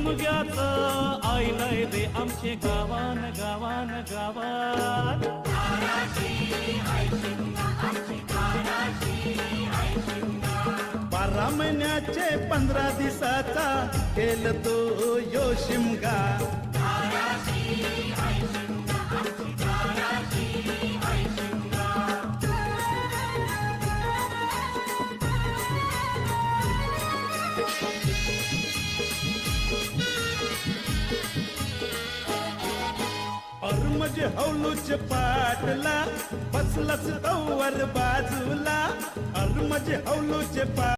शिमग्याचं आईलय रे आमचे गावान गावान गावात. बारा महिन्याचे 15 दिवसाचा केलं तो यो शिमगा. म्हणजे हौलूच पाटला बसलस तवर बाजूला. म्हणजे हौलूच